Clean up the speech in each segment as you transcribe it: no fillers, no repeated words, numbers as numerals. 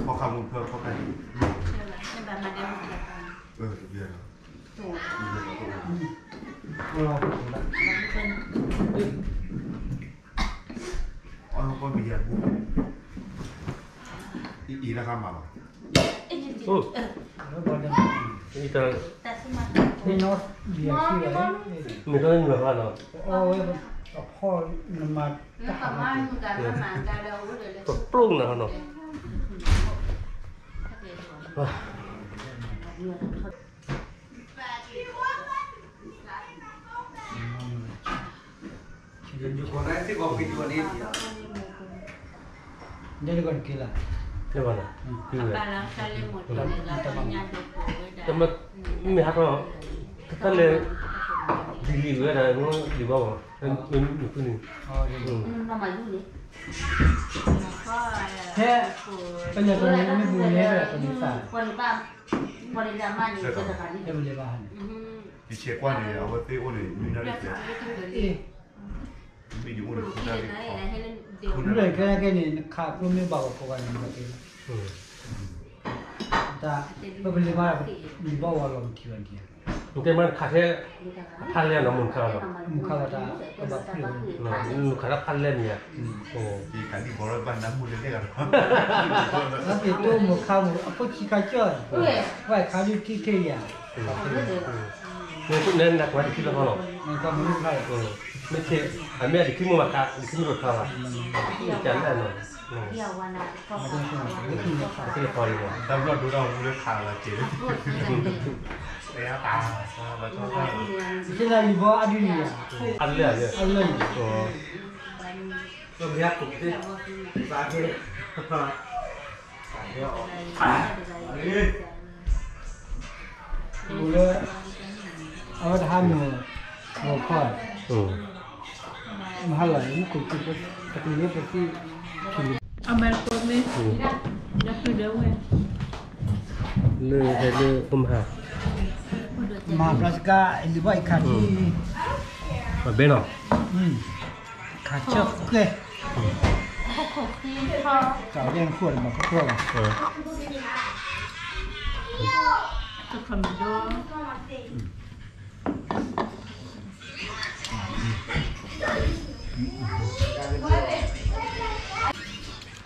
พอคำมึงเพิ่มเข้าไปเบียร์อ๋อก็เบียร์อีนะครับมาโอ้นี่ตอนนี่โน้ตเบียร์ที่อะไรมีต้นเหนือกันเนาะโอ้ยพ่อมันมาตบปรุงนะเนาะอยู่คนแรกที่บอกปิดตัวนี้เดี๋ยวก่อนกินละเดี๋ยวก่อนนะคือแต่มาไม่ฮักเนาะท่านเลยดีๆเลยนะมันดีบ้างมันอยู่ที่นี่แค่เป็นอย่างตัวนี้ไม่บูเล่เลยตัวนี้สายเดี๋ยวมันจะบ้านดิเชกว่าเนี่ยเอาไว้เตะโอ้เนี่ยมีนาฬิกามีอยู่เนี่ยคุณนาฬิกาคุณเลยแค่นี้ขาดรู้ไม่เบากว่านี้มาตีแต่เป็นเรื่องว่ามีเบาว่าลมที่วันที่แต่มันขาดแค่พันเล่มเนาะมันขาดเนาะมันขาดแต่แบบเปลี่ยนเนาะมันขาดพันเล่มเนี่ยโอ้ที่การที่บอกว่าบ้านน้ำมูลเนี่ยกันแล้วติดตัวหมูข้าวหมูเอาพวกขี้กระเจี๊ยบไว้ข้าวอยู่ที่เทียเนี่ยพวกนั้นนักวัดที่เราเนาะมันก็ไม่ใช่ไม่ใช่อันนี้ดิขึ้นมาดิขึ้นรถเขาอ่ะจันได้เนาะไม่ได้พอเลยว่ะตำรวจดูเราเรื่องข่าวละเจ๊ระยะตาเราชอบที่เราอยู่บ่อดีนี่อันเรื่องเนี่ยอันเรื่องโอ้ก็เรียกกลุ่มที่สาเหตุดูเลยเอาทำหัวข้อมาหลายกุฏิก็ตะกี้นี้ไปที่เอามาตัวนี้จะคือเดี๋ยวไงเลยให้เลยตุ้มหามาพลาสกาอินดีบ่อยขาดที่มาเบนอ่ะขาดเชือกเกยเก่าเรียงขวดมาขวดจะทำด้วย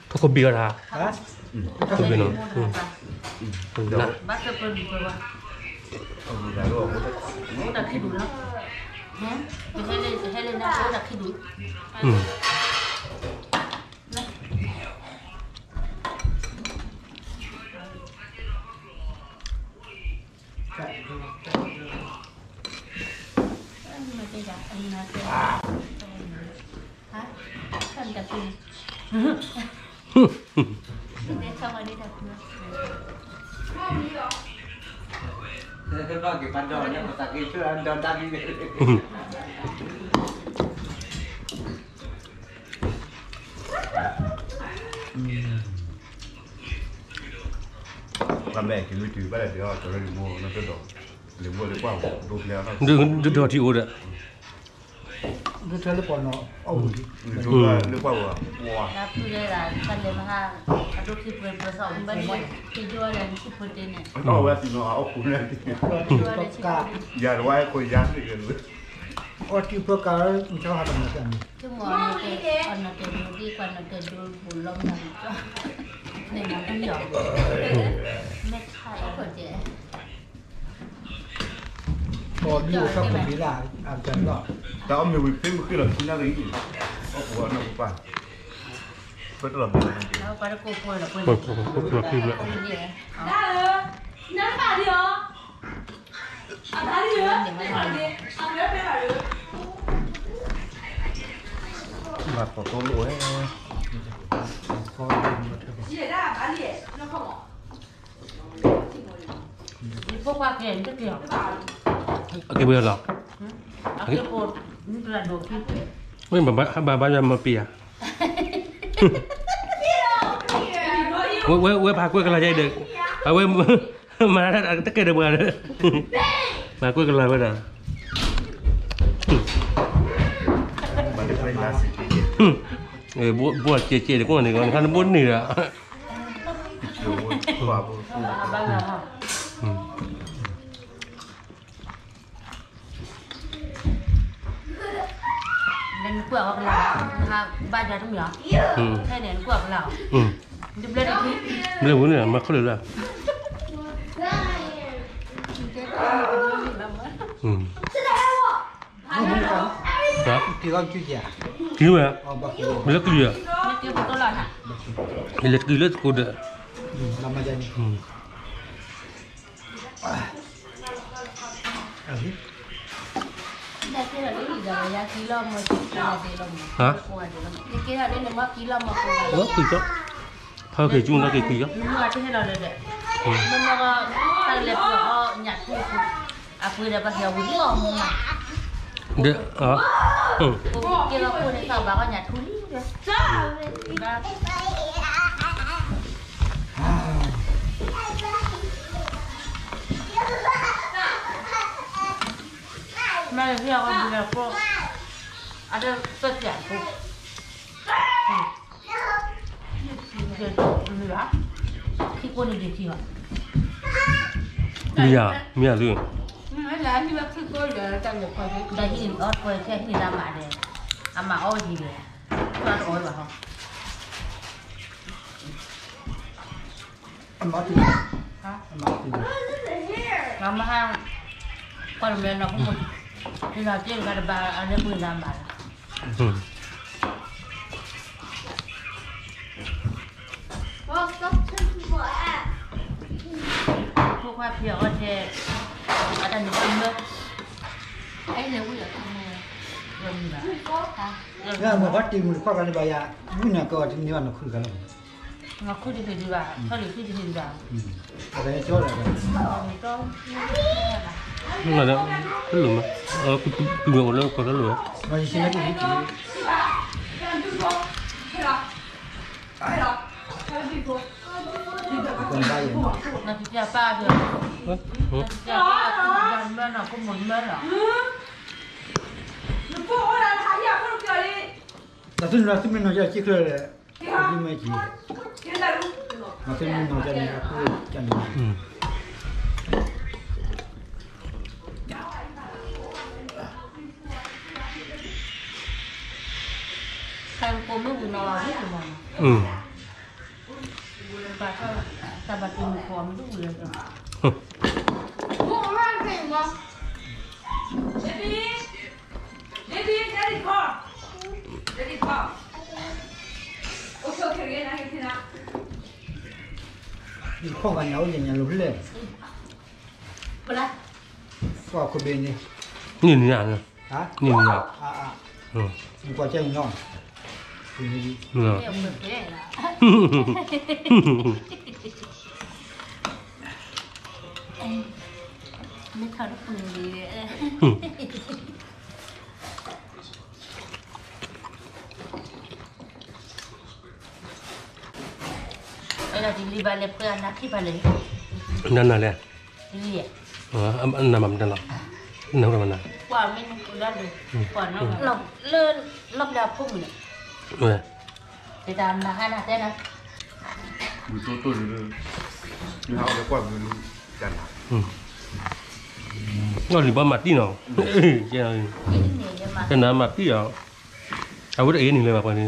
ทุกคนบีกันฮะทุกคนเนาะนะบ้านจะเป็นดีกว่าแต่คิดดูนะจะให้เล่นนะแต่คิดดูItu lagi pandornya tak itu andor tadi. ทำแรกกินลุยถือไปเลยเดี๋ยวจะเรียนมัวนั่นก็ดอกเรียนมัวเลยกว่าดูแล้วนะดูที่อู่อ่ะดูเธอเลยปอนเนาะเอาดูเรียกว่าวัวแล้วคือเลยล่ะฉันเลยมาค่ะดูที่เป็นประสบบัณฑิตที่ด้วยอะไรที่พูดเนี่ยเอาไว้ที่น้องเอาคุณเลยอย่าไว้คุยยันอีกเลยโอ้ที่พวกเขาชอบทำอะไรกันชั่วโมงนี้คนน่ะจะดูดีคนน่ะจะดูบุญลมหน่อยก็ในมันต้องหยอกไม่ใช่คนเจ๊พอดูชอบคนนี้ล่ะอาจารย์ก็แต่เอามีวิปปิ้งขึ้นหลังที่นั่นเลยอีกโอ้โหน่าป่ะเพื่อตลอดเลยแล้วไปแล้วกูป่วยแล้วป่วยได้เลยนั่นป่ะเดียว哪里人？哪里？啊，没哪里。มาขอตัวรวย姐的哪里？那看我。你不花钱就掉。โอเคเบื่อหรอโอเคปวดนี่กระโดดที่ไม่บ้าจะมาเปียเว้ยพากล้วยกันละใจเด็กเอาเว้ยมาแล้วตะเกียบเดือดเลยมากล้วยกันละเว้ยนะบัวเจี๊ยเดี๋ยวก่อนขั้นบนนี่แหละ quả bù bao giờ hả nên quẹo hoặc là ba giờ trong nhỏ thế này quẹo là đi lên đi lên muốn này mà không được là đó Kỳ con chưa già. cứu à mình lấy cái gì à kêu một câu lời hả mình lấy cái lấy cô đỡ Làm mà dân. đây kia là cái gì rồi ya kilo mà là để lòng hả cái là đây là mất kilo mà ủa kỳ đó thôi kỳ chung nó kỳ đó đúng là thế là để mình nó thay lệ của nhặt thu à vừa là bắt đầu vững lòng mà được kia là vừa để sau bà có nhặt thu đi mà bây giờ con là cô ada tất cả cô khi cô đi thì hả mía luôn là như bác sĩ cô là trong một coi đây thì ớt coi cái gì ra mà để mà ôi gì để cho nó ôi vào không Ăn máu thì hả ăn máu thì mà ha con mình nó cũng một thì là trên cái bà anh ấy vừa làm bà thuốc hoa phiểu thì ở đây mình ăn nữa ấy nếu bây giờ Nga mà bắt tìm khoa cái này bây muốn nhà có thì nhiều nó khử cái này. nó cứ đi đi vào thôi đi đi vào Cái chỗ này. nhưng mà đó cái lùm cái người nó còn cái lùm Mà chỉ là cái gì? Còn bao nhiêu? nó chỉ là ba được giờ ba bên nào cũng muốn bên nào Là tôi mình nói ra chỉ là cái mấy gì? Mà tôi mình nói ra là cái chân này. sang cô mới vừa nói hết rồi mà bà sao ta bà tìm một khóm lúc vừa rồi Đi khoa cái nhau gì nhà lúm lên. Khoa cái bên này. nhìn nhà nè Hả? nhìn nhà Một quả chanh ngon. rồiไม่ทอดปืนดีเราจะรีบไปเลยเพื่อนนักที่ไปเลย นั่นน่ะแหละ นี่อ่ะ อันนั้นมันนั่นหรอนั่นก็มันน่ะ กว่าไม่ต้องได้เลยกว่าน้องเราเลื่อนรอบดาวพุ่งเนี่ย เว้ย ไปตามนะฮะนะเต้นะ bù tôi đi học cái quả bù chăn nó liền bao mặt đi nào chơi นี่เนี่ยจะมา cái nào mặt đi à à bữa đấy nhìn lên mặt này